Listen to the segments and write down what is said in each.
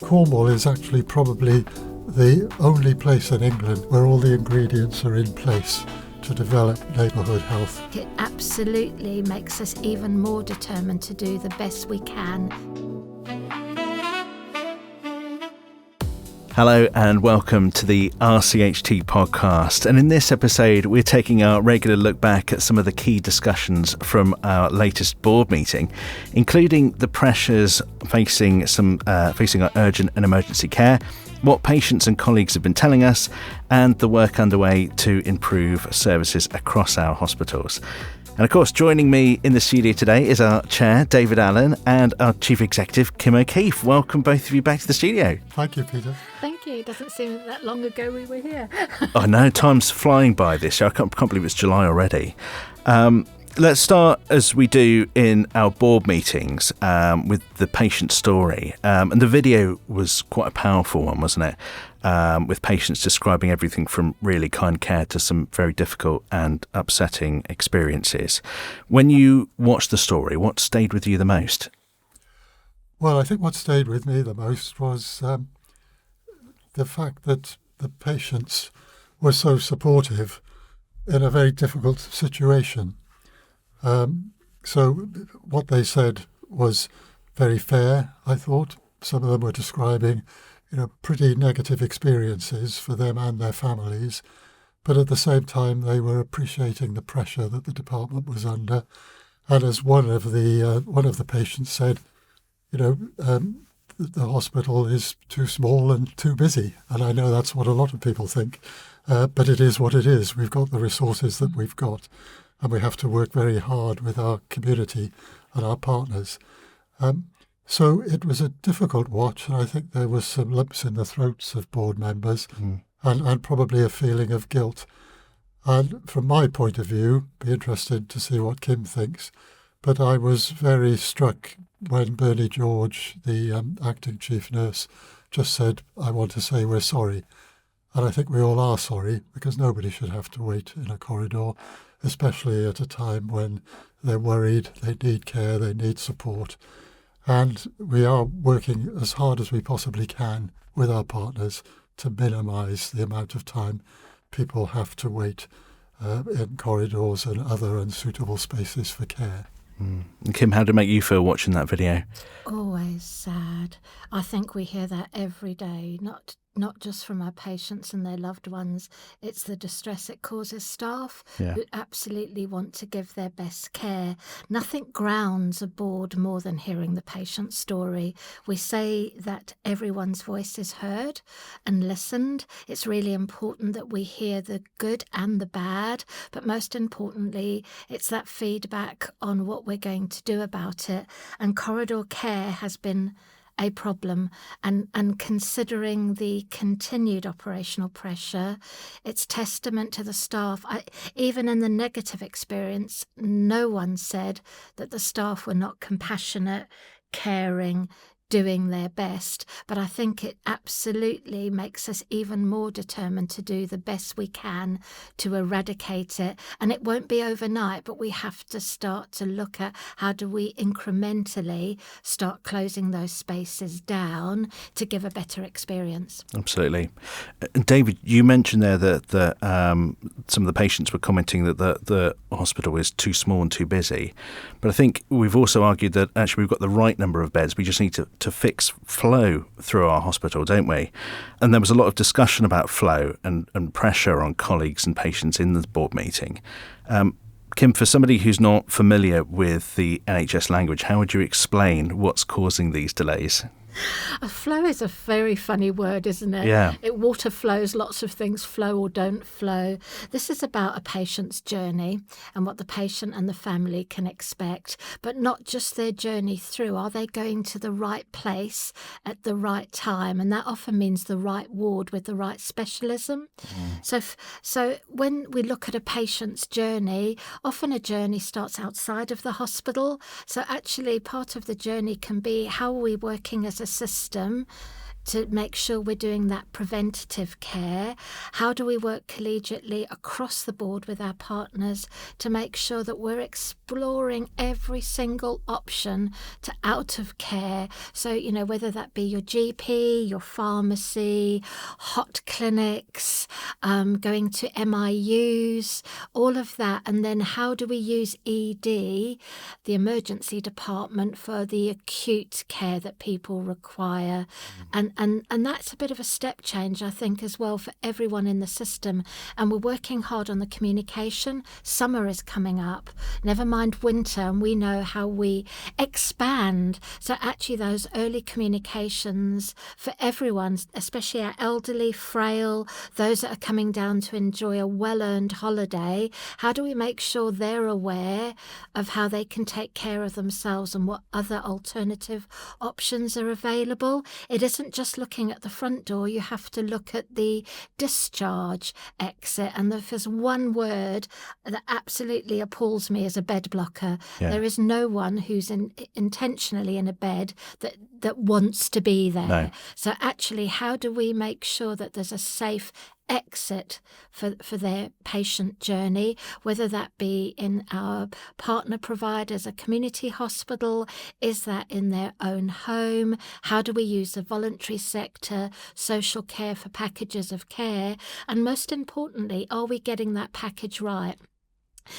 Cornwall is actually probably the only place in England where all the ingredients are in place to develop neighbourhood health. It absolutely makes us even more determined to do the best we can. Hello and welcome to the RCHT podcast, and in this episode we're taking our regular look back at some of the key discussions from our latest board meeting, including the pressures facing our urgent and emergency care, what patients and colleagues have been telling us, and the work underway to improve services across our hospitals. And of course, joining me in the studio today is our chair, David Allen, and our chief executive, Kim O'Keefe. Welcome both of you back to the studio. Thank you, Peter. Thank you. It doesn't seem that long ago we were here. I know, time's flying by this year. I can't believe it's July already. Let's start, as we do in our board meetings, with the patient story. And the video was quite a powerful one, wasn't it? With patients describing everything from really kind care to some very difficult and upsetting experiences. When you watched the story, what stayed with you the most? Well, I think what stayed with me the most was the fact that the patients were so supportive in a very difficult situation. So what they said was very fair, I thought. Some of them were describing pretty negative experiences for them and their families, but at the same time they were appreciating the pressure that the department was under. And as one of the patients said, the hospital is too small and too busy, and I know that's what a lot of people think, but it is what it is. We've got the resources that we've got, and we have to work very hard with our community and our partners. So it was a difficult watch, and I think there was some lumps in the throats of board members and probably a feeling of guilt. And from my point of view, be interested to see what Kim thinks, but I was very struck when Bernie George, the acting chief nurse, just said, "I want to say we're sorry." And I think we all are sorry, because nobody should have to wait in a corridor, especially at a time when they're worried, they need care, they need support. And we are working as hard as we possibly can with our partners to minimise the amount of time people have to wait in corridors and other unsuitable spaces for care. And Kim, how did it make you feel watching that video? Always sad. I think we hear that every day, not just from our patients and their loved ones. It's the distress it causes staff who absolutely want to give their best care. Nothing grounds a board more than hearing the patient's story. We say that everyone's voice is heard and listened. It's really important that we hear the good and the bad, but most importantly, it's that feedback on what we're going to do about it. And corridor care has been a problem, and considering the continued operational pressure, it's testament to the staff. Even in the negative experience, no one said that the staff were not compassionate, caring, doing their best, but I think it absolutely makes us even more determined to do the best we can to eradicate it. And it won't be overnight, but we have to start to look at how do we incrementally start closing those spaces down to give a better experience. Absolutely. And David, you mentioned there that some of the patients were commenting that the hospital is too small and too busy, but I think we've also argued that actually we've got the right number of beds. We just need to fix flow through our hospital, don't we? And there was a lot of discussion about flow and pressure on colleagues and patients in the board meeting. Kim, for somebody who's not familiar with the NHS language, how would you explain what's causing these delays? A flow is a very funny word, isn't it? Yeah. Water flows, lots of things flow or don't flow. This is about a patient's journey and what the patient and the family can expect, but not just their journey through. Are they going to the right place at the right time? And that often means the right ward with the right specialism. So when we look at a patient's journey, often a journey starts outside of the hospital. So actually part of the journey can be how are we working as a system to make sure we're doing that preventative care? How do we work collegiately across the board with our partners to make sure that we're exploring every single option to out of care? So, whether that be your GP, your pharmacy, hot clinics, going to MIUs, all of that. And then how do we use ED, the emergency department, for the acute care that people require? And that's a bit of a step change, I think, as well, for everyone in the system. And we're working hard on the communication. Summer is coming up, never mind winter, and we know how we expand. So actually those early communications for everyone, especially our elderly, frail, those that are coming down to enjoy a well-earned holiday, how do we make sure they're aware of how they can take care of themselves and what other alternative options are available? It isn't just looking at the front door, you have to look at the discharge exit. And if there's one word that absolutely appalls me as a bed blocker, there is no one who's intentionally in a bed that wants to be there. No. So actually, how do we make sure that there's a safe exit for their patient journey, whether that be in our partner providers, a community hospital, is that in their own home? How do we use the voluntary sector, social care for packages of care? And most importantly, are we getting that package right?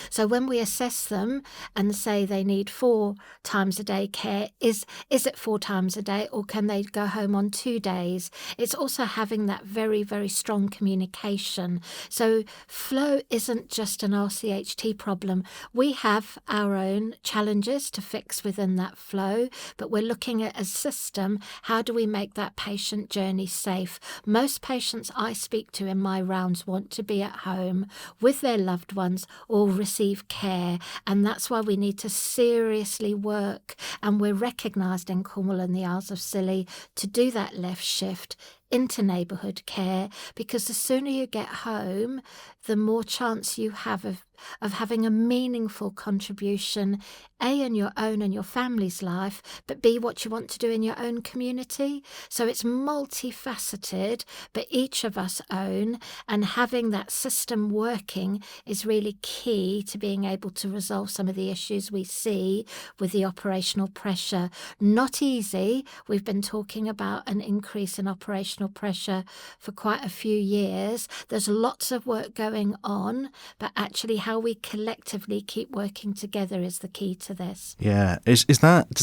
So when we assess them and say they need 4 times a day care, is it 4 times a day, or can they go home on 2 days? It's also having that very, very strong communication. So flow isn't just an RCHT problem. We have our own challenges to fix within that flow, but we're looking at a system. How do we make that patient journey safe? Most patients I speak to in my rounds want to be at home with their loved ones or receive care, and that's why we need to seriously work, and we're recognised in Cornwall and the Isles of Scilly to do that left shift into neighbourhood care, because the sooner you get home, the more chance you have of having a meaningful contribution, A, in your own and your family's life, but B, what you want to do in your own community. So it's multifaceted, but each of us own, and having that system working is really key to being able to resolve some of the issues we see with the operational pressure. Not easy. We've been talking about an increase in operational pressure for quite a few years. There's lots of work going on, but actually how we collectively keep working together is the key to this. Yeah. Does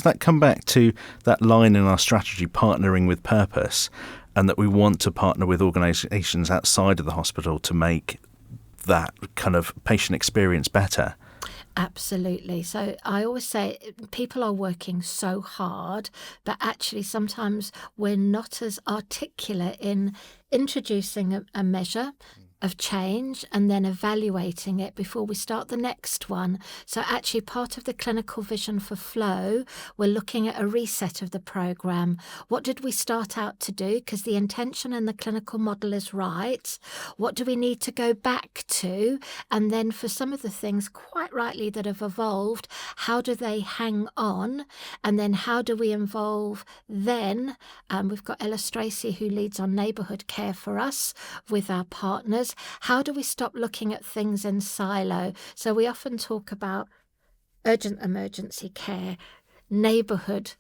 that come back to that line in our strategy, partnering with purpose, and that we want to partner with organisations outside of the hospital to make that kind of patient experience better? Absolutely. So I always say people are working so hard, but actually sometimes we're not as articulate in introducing a measure of change and then evaluating it before we start the next one. So actually part of the clinical vision for flow, we're looking at a reset of the programme. What did we start out to do? Because the intention and the clinical model is right. What do we need to go back to? And then for some of the things, quite rightly, that have evolved, how do they hang on? And then how do we involve then? We've got Ella Stracy, who leads on neighbourhood care for us with our partners. How do we stop looking at things in silo? So we often talk about urgent emergency care, neighbourhood,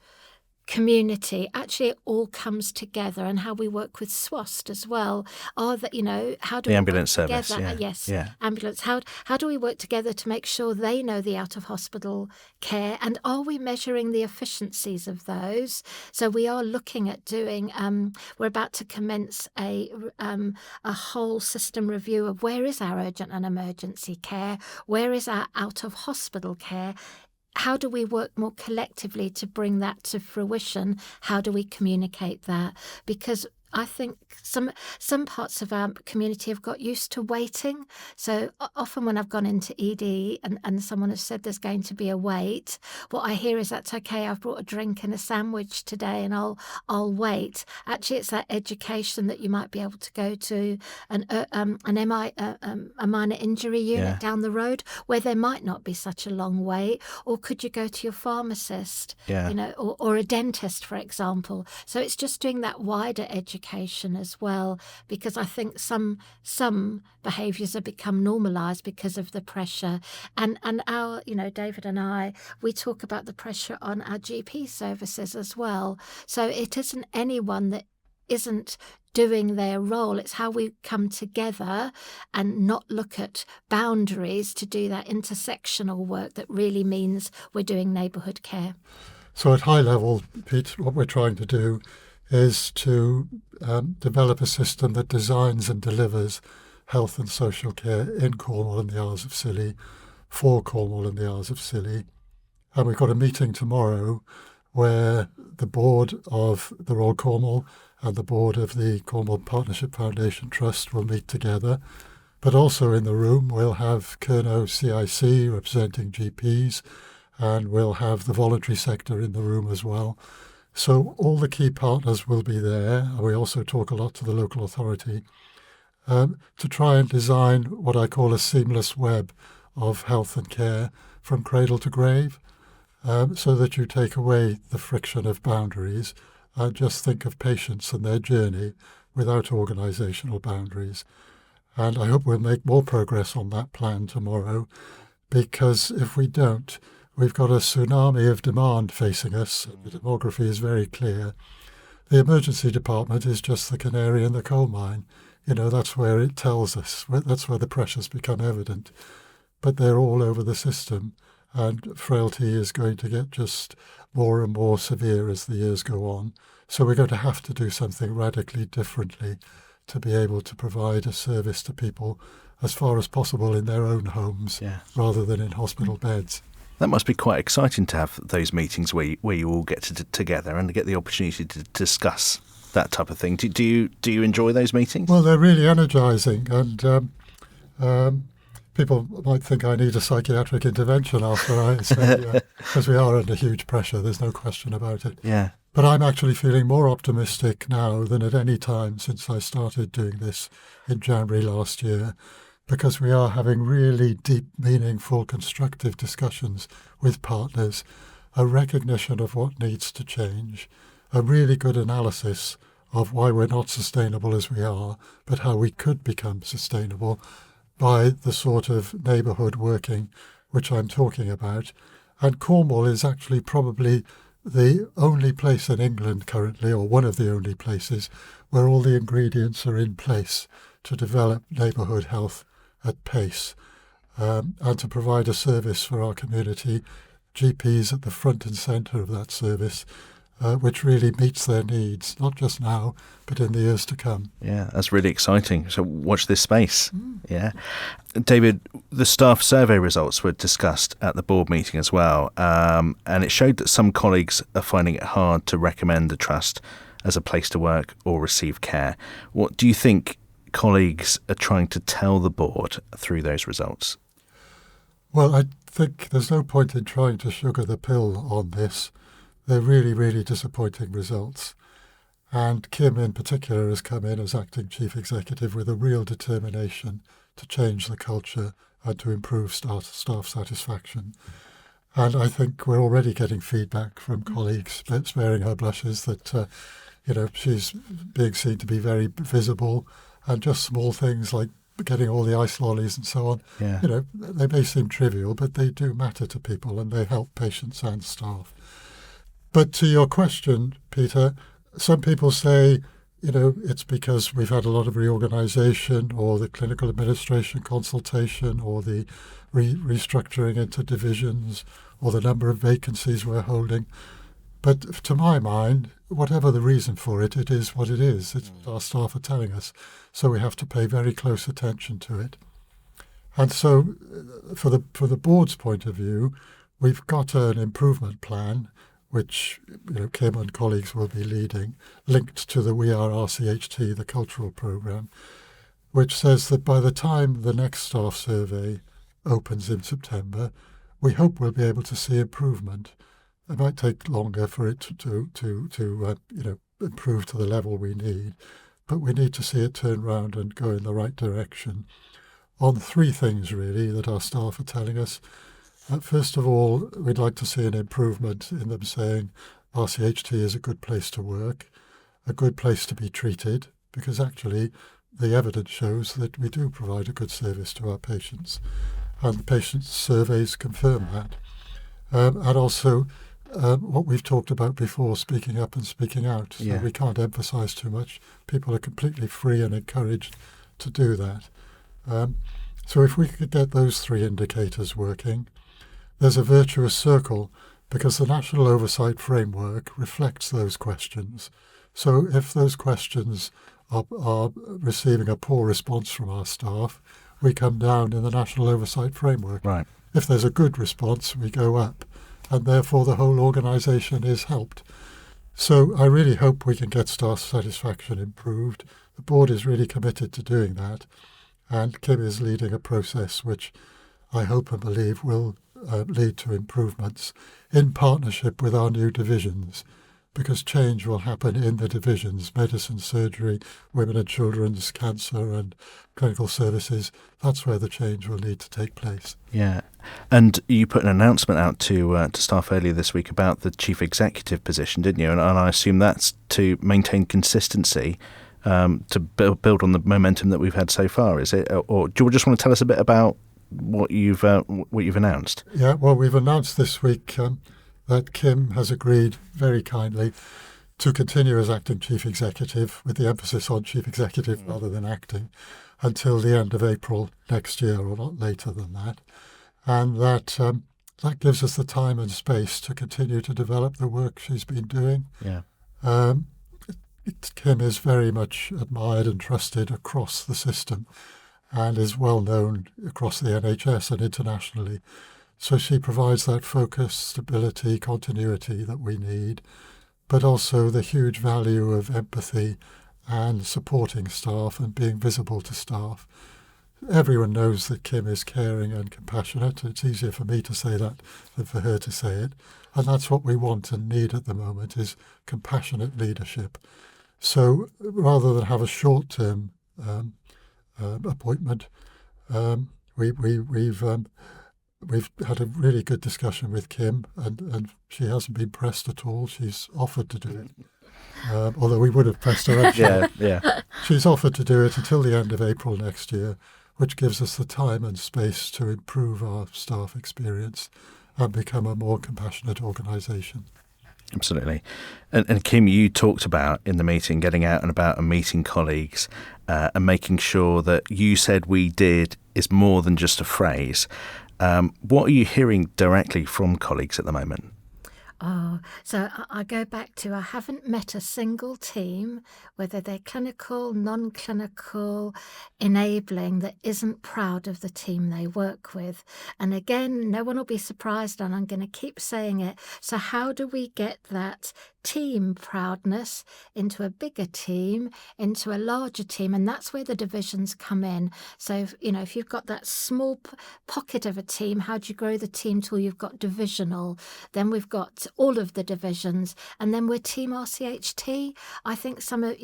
community. Actually, it all comes together, and how we work with SWAST as well. How do the we ambulance work service? together? Yes, ambulance. How do we work together to make sure they know the out of hospital care, and are we measuring the efficiencies of those? So we are looking at doing. We're about to commence a whole system review of where is our urgent and emergency care, where is our out of hospital care. How do we work more collectively to bring that to fruition? How do we communicate that? Because I think some parts of our community have got used to waiting. So often when I've gone into ED and someone has said there's going to be a wait, what I hear is that's okay. I've brought a drink and a sandwich today, and I'll wait. Actually, it's that education that you might be able to go to a minor injury unit down the road where there might not be such a long wait, or could you go to your pharmacist, or a dentist, for example. So it's just doing that wider education as well, because I think some behaviours have become normalised because of the pressure, and our, David and I, we talk about the pressure on our GP services as well. So it isn't anyone that isn't doing their role. It's how we come together and not look at boundaries to do that intersectional work that really means we're doing neighbourhood care. So at high level, Pete, what we're trying to do is to develop a system that designs and delivers health and social care in Cornwall and the Isles of Scilly, for Cornwall and the Isles of Scilly. And we've got a meeting tomorrow where the board of the Royal Cornwall and the board of the Cornwall Partnership Foundation Trust will meet together. But also in the room we'll have Kernow CIC representing GPs, and we'll have the voluntary sector in the room as well. So all the key partners will be there, and we also talk a lot to the local authority to try and design what I call a seamless web of health and care from cradle to grave, so that you take away the friction of boundaries and just think of patients and their journey without organisational boundaries. And I hope we'll make more progress on that plan tomorrow, because if we don't, we've got a tsunami of demand facing us. The demography is very clear. The emergency department is just the canary in the coal mine. That's where it tells us. That's where the pressures become evident. But they're all over the system, and frailty is going to get just more and more severe as the years go on. So we're going to have to do something radically differently to be able to provide a service to people as far as possible in their own homes rather than in hospital beds. That must be quite exciting to have those meetings where you all get together and get the opportunity to discuss that type of thing. Do you enjoy those meetings? Well, they're really energising, and people might think I need a psychiatric intervention after I say, because we are under huge pressure, there's no question about it. Yeah. But I'm actually feeling more optimistic now than at any time since I started doing this in January last year, because we are having really deep, meaningful, constructive discussions with partners, a recognition of what needs to change, a really good analysis of why we're not sustainable as we are, but how we could become sustainable by the sort of neighbourhood working which I'm talking about. And Cornwall is actually probably the only place in England currently, or one of the only places, where all the ingredients are in place to develop neighbourhood health at pace, and to provide a service for our community, GPs at the front and centre of that service, which really meets their needs, not just now, but in the years to come. Yeah, that's really exciting. So watch this space. Yeah. David, the staff survey results were discussed at the board meeting as well, and it showed that some colleagues are finding it hard to recommend the trust as a place to work or receive care. What do you think colleagues are trying to tell the board through those results? Well, I think there's no point in trying to sugar the pill on this. They're really, really disappointing results. And Kim in particular has come in as acting chief executive with a real determination to change the culture and to improve staff satisfaction. And I think we're already getting feedback from colleagues, sparing her blushes, that she's being seen to be very visible, and just small things like getting all the ice lollies and so on. Yeah. They may seem trivial, but they do matter to people, and they help patients and staff. But to your question, Peter, some people say, it's because we've had a lot of reorganisation, or the clinical administration consultation, or the restructuring into divisions, or the number of vacancies we're holding. But to my mind, whatever the reason for it, it is what it is. It's what our staff are telling us. So we have to pay very close attention to it. And so for the board's point of view, we've got an improvement plan which Kim and colleagues will be leading, linked to the We Are RCHT, the cultural programme, which says that by the time the next staff survey opens in September, we hope we'll be able to see improvement. It might take longer for it to improve to the level we need, but we need to see it turn around and go in the right direction on 3 things really that our staff are telling us. First of all, we'd like to see an improvement in them saying RCHT is a good place to work, a good place to be treated, because actually the evidence shows that we do provide a good service to our patients, and the patient surveys confirm that. And also what we've talked about before, speaking up and speaking out. So we can't emphasise too much. People are completely free and encouraged to do that. So if we could get those 3 indicators working, there's a virtuous circle, because the National Oversight Framework reflects those questions. So if those questions are receiving a poor response from our staff, we come down in the National Oversight Framework. Right. If there's a good response, we go up, and therefore the whole organisation is helped. So I really hope we can get staff satisfaction improved. The board is really committed to doing that, and Kim is leading a process which I hope and believe will lead to improvements in partnership with our new divisions, because change will happen in the divisions: medicine, surgery, women and children's, cancer and clinical services. That's where the change will need to take place. Yeah. And you put an announcement out to staff earlier this week about the chief executive position, didn't you? And I assume that's to maintain consistency, to build on the momentum that we've had so far, is it? Or do you just want to tell us a bit about what you've announced? Yeah, well, we've announced this week that Kim has agreed very kindly to continue as acting chief executive, with the emphasis on chief executive rather than acting, until the end of April next year, or not later than that. And that gives us the time and space to continue to develop the work she's been doing. Yeah. Kim is very much admired and trusted across the system, and is well known across the NHS and internationally. So she provides that focus, stability, continuity that we need, but also the huge value of empathy and supporting staff and being visible to staff. Everyone knows that Kim is caring and compassionate. It's easier for me to say that than for her to say it. And that's what we want and need at the moment, is compassionate leadership. So rather than have a short-term appointment, we've had a really good discussion with Kim, and she hasn't been pressed at all. She's offered to do it, although we would have pressed her actually. Yeah. She's offered to do it until the end of April next year, which gives us the time and space to improve our staff experience and become a more compassionate organisation. Absolutely. And Kim, you talked about in the meeting getting out and about and meeting colleagues and making sure that "you said we did" is more than just a phrase. What are you hearing directly from colleagues at the moment? Oh, so I go back to, I haven't met a single team, whether they're clinical, non-clinical, enabling, that isn't proud of the team they work with. And again, no one will be surprised, and I'm going to keep saying it. So how do we get that team proudness into a bigger team, into a larger team? And that's where the divisions come in. So, if you've got that small pocket of a team, how do you grow the team till you've got divisional? Then we've got all of the divisions, and then we're Team RCHT. I think some of,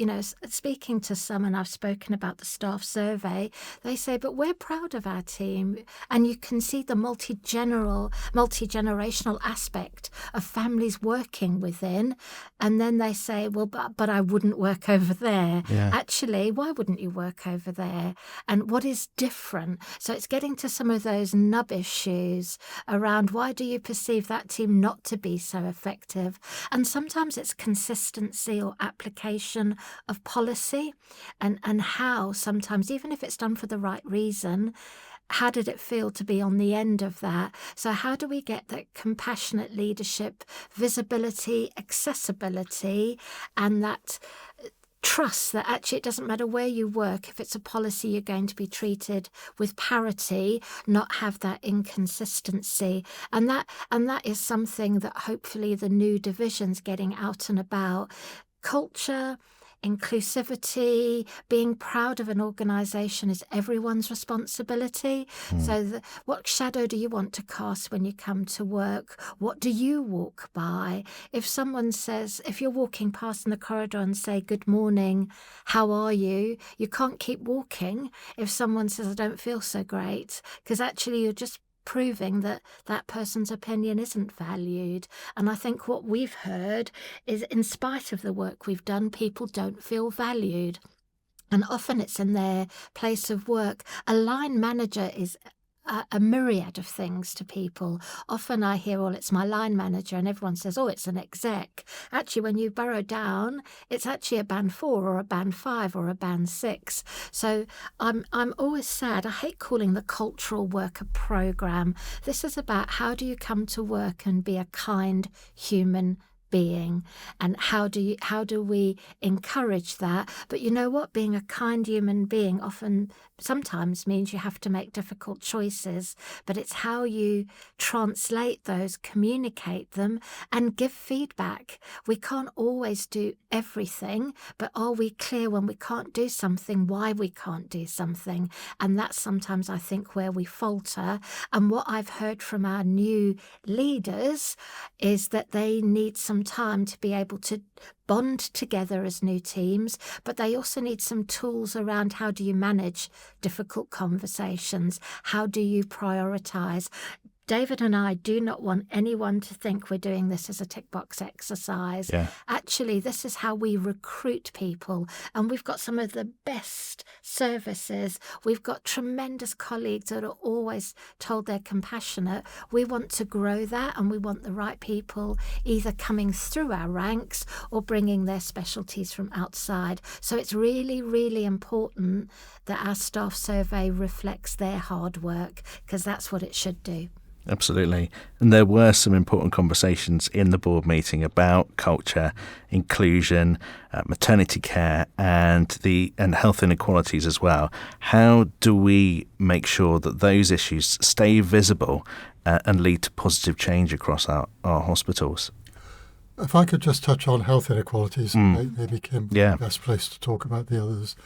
speaking to some, and I've spoken about the staff survey, they say, but we're proud of our team. And you can see the multi-generational aspect of families working within. And then they say, well, but I wouldn't work over there. Yeah. Actually, why wouldn't you work over there? And what is different? So it's getting to some of those nub issues around, why do you perceive that team not to be so effective? And sometimes it's consistency or application of policy, and how sometimes, even if it's done for the right reason, how did it feel to be on the end of that? So how do we get that compassionate leadership, visibility, accessibility, and that trust that actually it doesn't matter where you work, if it's a policy you're going to be treated with parity, not have that inconsistency. And that is something that hopefully the new divisions getting out and about, culture, inclusivity, being proud of an organisation is everyone's responsibility. So what shadow do you want to cast when you come to work? What do you walk by? If someone says, if you're walking past in the corridor and say, good morning, how are you? You can't keep walking if someone says, I don't feel so great, because actually you're just proving that that person's opinion isn't valued. And I think what we've heard is, in spite of the work we've done, people don't feel valued. And often it's in their place of work. A line manager is a myriad of things to people. Often I hear, well, it's my line manager, and everyone says, oh, it's an exec. Actually, when you burrow down, it's actually a band 4 or a band 5 or a band 6. So I'm always sad. I hate calling the cultural work a programme. This is about how do you come to work and be a kind human being, and how do we encourage that? But you know what, being a kind human being sometimes means you have to make difficult choices, but it's how you translate those, communicate them, and give feedback. We can't always do everything, but are we clear when we can't do something, why we can't do something? And that's sometimes, I think, where we falter. And what I've heard from our new leaders is that they need some time to be able to bond together as new teams, but they also need some tools around how do you manage difficult conversations, how do you prioritise. David and I do not want anyone to think we're doing this as a tick box exercise. Yeah. Actually, this is how we recruit people. And we've got some of the best services. We've got tremendous colleagues that are always told they're compassionate. We want to grow that, and we want the right people either coming through our ranks or bringing their specialties from outside. So it's really, really important that our staff survey reflects their hard work, because that's what it should do. Absolutely. And there were some important conversations in the board meeting about culture, inclusion, maternity care, and health inequalities as well. How do we make sure that those issues stay visible and lead to positive change across our hospitals? If I could just touch on health inequalities, maybe Kim, the best place to talk about the others.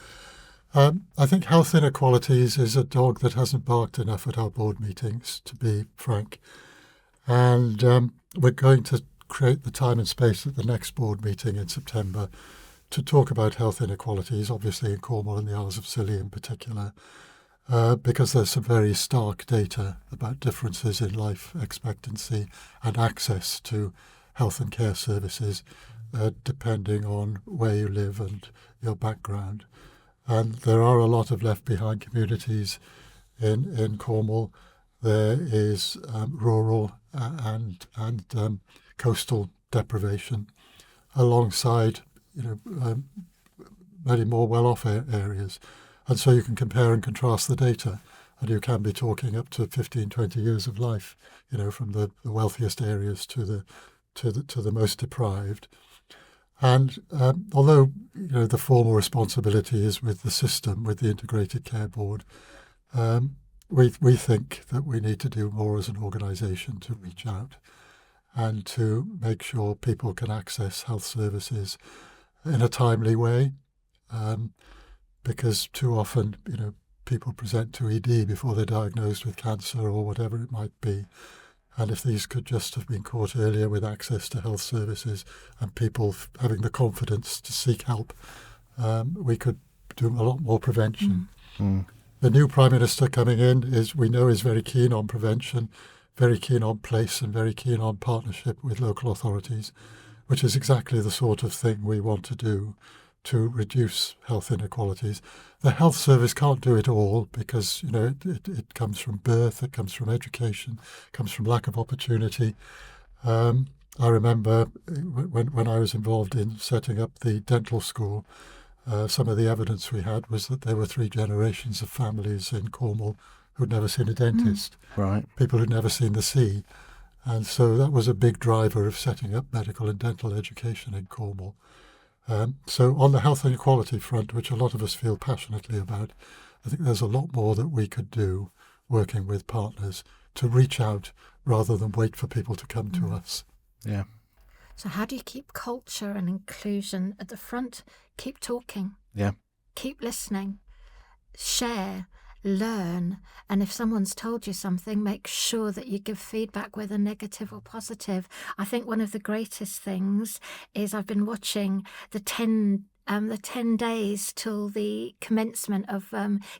I think health inequalities is a dog that hasn't barked enough at our board meetings, to be frank. And we're going to create the time and space at the next board meeting in September to talk about health inequalities, obviously in Cornwall and the Isles of Scilly in particular, because there's some very stark data about differences in life expectancy and access to health and care services, depending on where you live and your background. And there are a lot of left-behind communities in Cornwall. There is rural and coastal deprivation, alongside many more well-off areas. And so you can compare and contrast the data, and you can be talking up to 15, 20 years of life, from the wealthiest areas to the most deprived. And although the formal responsibility is with the system, with the Integrated Care Board, we think that we need to do more as an organisation to reach out and to make sure people can access health services in a timely way, because too often people present to ED before they're diagnosed with cancer or whatever it might be. And if these could just have been caught earlier with access to health services and people having the confidence to seek help, we could do a lot more prevention. The new Prime Minister coming in is very keen on prevention, very keen on place, and very keen on partnership with local authorities, which is exactly the sort of thing we want to do to reduce health inequalities. The health service can't do it all, because it comes from birth, it comes from education, it comes from lack of opportunity. I remember when I was involved in setting up the dental school, some of the evidence we had was that there were 3 generations of families in Cornwall who'd never seen a dentist. Right. People who'd never seen the sea. And so that was a big driver of setting up medical and dental education in Cornwall. So on the health inequality front, which a lot of us feel passionately about, I think there's a lot more that we could do working with partners to reach out rather than wait for people to come to us. Yeah. So how do you keep culture and inclusion at the front? Keep talking. Yeah. Keep listening. Share. Learn. And if someone's told you something, make sure that you give feedback, whether negative or positive. I think one of the greatest things is I've been watching the 10 days till the commencement of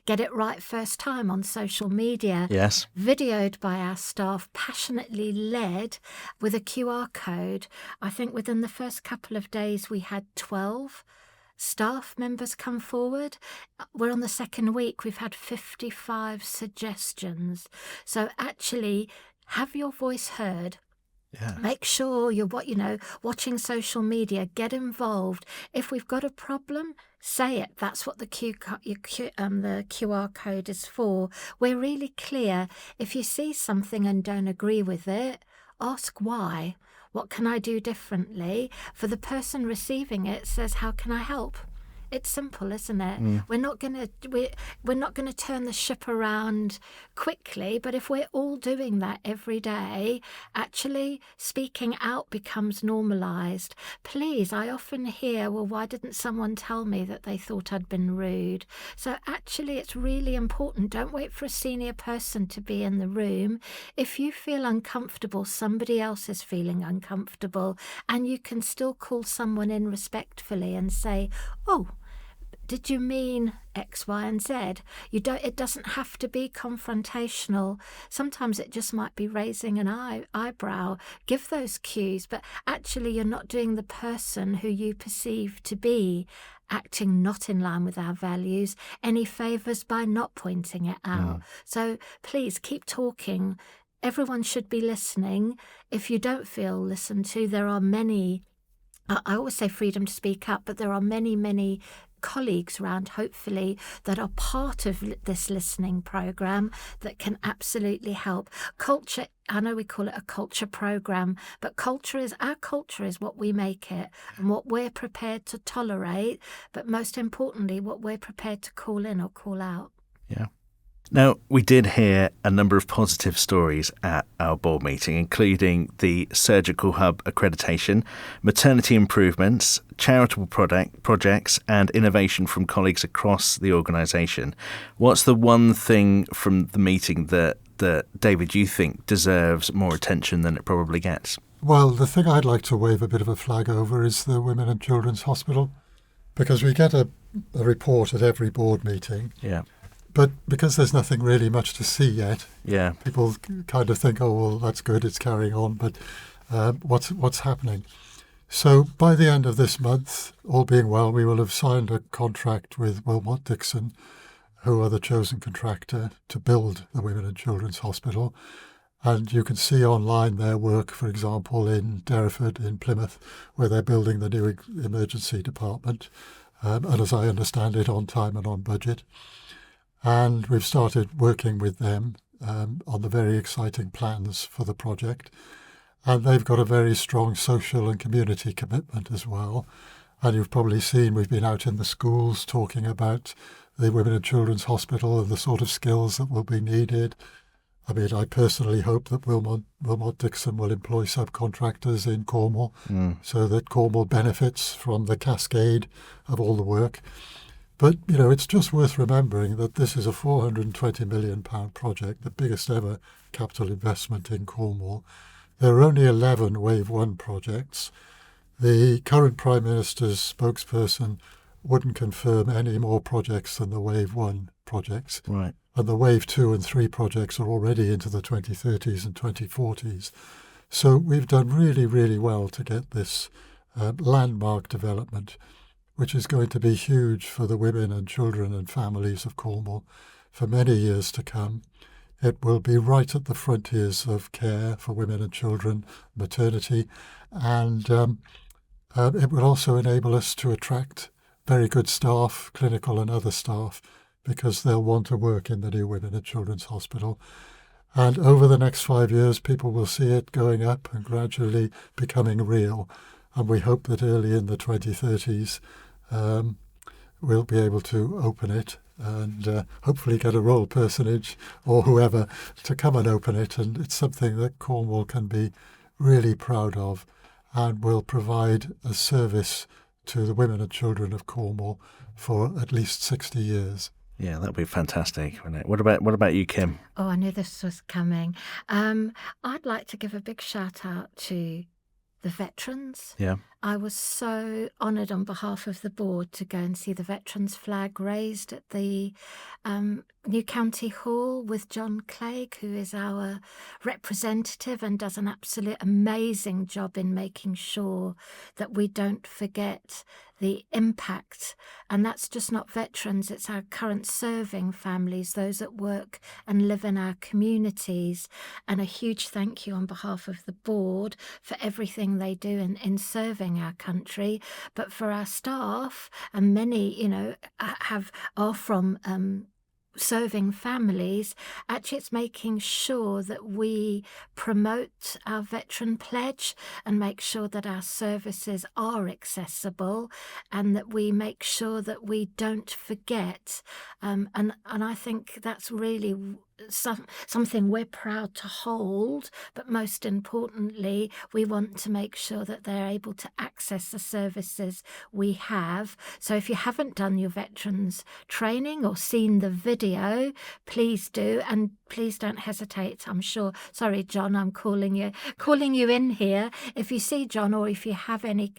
Get It Right First Time on social media. Yes. Videoed by our staff, passionately led with a QR code. I think within the first couple of days we had 12 staff members come forward. We're on the second week. We've had 55 suggestions. So actually, have your voice heard. Yeah. Make sure you're watching social media. Get involved. If we've got a problem, say it. That's what the QR code is for. We're really clear. If you see something and don't agree with it, ask why. What can I do differently? For the person receiving it, says, how can I help? It's simple, isn't it? We're not gonna turn the ship around quickly, but if we're all doing that every day, actually speaking out becomes normalised. Please, I often hear, well, why didn't someone tell me that they thought I'd been rude? So actually, it's really important. Don't wait for a senior person to be in the room. If you feel uncomfortable, somebody else is feeling uncomfortable, and you can still call someone in respectfully and say, oh, did you mean X, Y, and Z? It doesn't have to be confrontational. Sometimes it just might be raising an eyebrow. Give those cues, but actually you're not doing the person who you perceive to be acting not in line with our values any favours by not pointing it out. So please keep talking. Everyone should be listening. If you don't feel listened to, there are many, I always say freedom to speak up, but there are many, many colleagues around, hopefully, that are part of this listening programme that can absolutely help. Culture, I know we call it a culture programme, but our culture is what we make it and what we're prepared to tolerate, but most importantly, what we're prepared to call in or call out. Yeah. Now, we did hear a number of positive stories at our board meeting, including the Surgical Hub accreditation, maternity improvements, charitable projects and innovation from colleagues across the organisation. What's the one thing from the meeting that David, you think deserves more attention than it probably gets? Well, the thing I'd like to wave a bit of a flag over is the Women and Children's Hospital, because we get a report at every board meeting. Yeah. But because there's nothing really much to see yet, people kind of think, oh, well, that's good, it's carrying on, but what's happening? So by the end of this month, all being well, we will have signed a contract with Wilmot Dixon, who are the chosen contractor to build the Women and Children's Hospital. And you can see online their work, for example, in Derriford, in Plymouth, where they're building the new emergency department, and as I understand it, on time and on budget. And we've started working with them on the very exciting plans for the project. And they've got a very strong social and community commitment as well. And you've probably seen we've been out in the schools talking about the Women and Children's Hospital and the sort of skills that will be needed. I mean, I personally hope that Wilmot Dixon will employ subcontractors in Cornwall so that Cornwall benefits from the cascade of all the work. But, it's just worth remembering that this is a £420 million project, the biggest ever capital investment in Cornwall. There are only 11 Wave 1 projects. The current Prime Minister's spokesperson wouldn't confirm any more projects than the Wave 1 projects. Right. And the Wave 2 and 3 projects are already into the 2030s and 2040s. So we've done really, really well to get this landmark development, which is going to be huge for the women and children and families of Cornwall for many years to come. It will be right at the frontiers of care for women and children, maternity, and it will also enable us to attract very good staff, clinical and other staff, because they'll want to work in the new Women and Children's Hospital. And over the next 5 years, people will see it going up and gradually becoming real. and we hope that early in the 2030s we'll be able to open it and hopefully get a royal personage or whoever to come and open it. And it's something that Cornwall can be really proud of, and will provide a service to the women and children of Cornwall for at least 60 years. Yeah, that'd be fantastic, wouldn't it? What about you, Kim? Oh, I knew this was coming. I'd like to give a big shout out to the veterans. Yeah. I was so honoured on behalf of the board to go and see the veterans flag raised at the New County Hall with John Clegg, who is our representative and does an absolute amazing job in making sure that we don't forget the impact. And that's just not veterans, it's our current serving families, those that work and live in our communities. And a huge thank you on behalf of the board for everything they do in serving our country, but for our staff, and many, are from serving families. Actually, it's making sure that we promote our veteran pledge and make sure that our services are accessible, and that we make sure that we don't forget. And I think that's really something we're proud to hold, but most importantly, we want to make sure that they're able to access the services we have. So if you haven't done your veterans training or seen the video, please do, and please don't hesitate. I'm sure, sorry John, I'm calling you in here. If you see John, or if you have any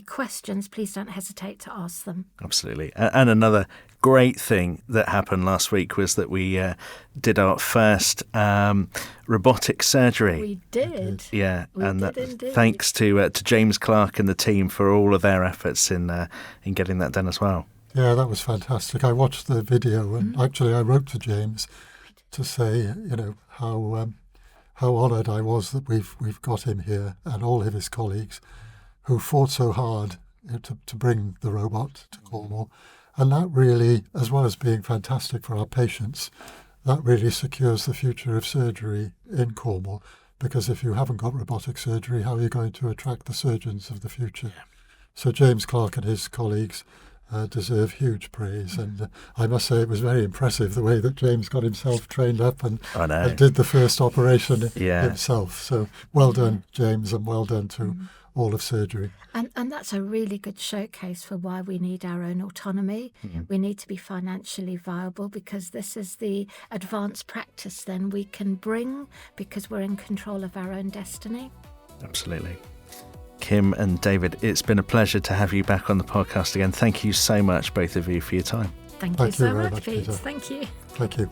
questions, please don't hesitate to ask them. Absolutely. And another great thing that happened last week was that we did our first robotic surgery. We did. Yeah, we did indeed. Thanks to James Clark and the team for all of their efforts in getting that done as well. Yeah, that was fantastic. I watched the video, and actually I wrote to James to say, how honoured I was that we've got him here, and all of his colleagues who fought so hard to bring the robot to Cornwall. And that really, as well as being fantastic for our patients, that really secures the future of surgery in Cornwall. Because if you haven't got robotic surgery, how are you going to attract the surgeons of the future? Yeah. So James Clark and his colleagues deserve huge praise. And I must say it was very impressive the way that James got himself trained up and did the first operation himself. So well done, James, and well done to all of surgery. And that's a really good showcase for why we need our own autonomy. Mm-hmm. We need to be financially viable, because this is the advanced practice then we can bring, because we're in control of our own destiny. Absolutely. Kim and David, it's been a pleasure to have you back on the podcast again. Thank you so much, both of you, for your time. Thank you so much, Pete. Thank you. Thank you.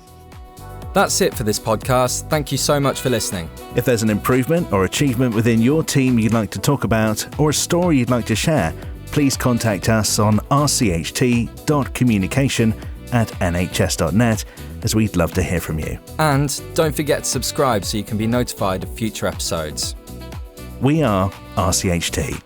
That's it for this podcast. Thank you so much for listening. If there's an improvement or achievement within your team you'd like to talk about, or a story you'd like to share, please contact us on rcht.communication@nhs.net, as we'd love to hear from you. And don't forget to subscribe so you can be notified of future episodes. We are RCHT.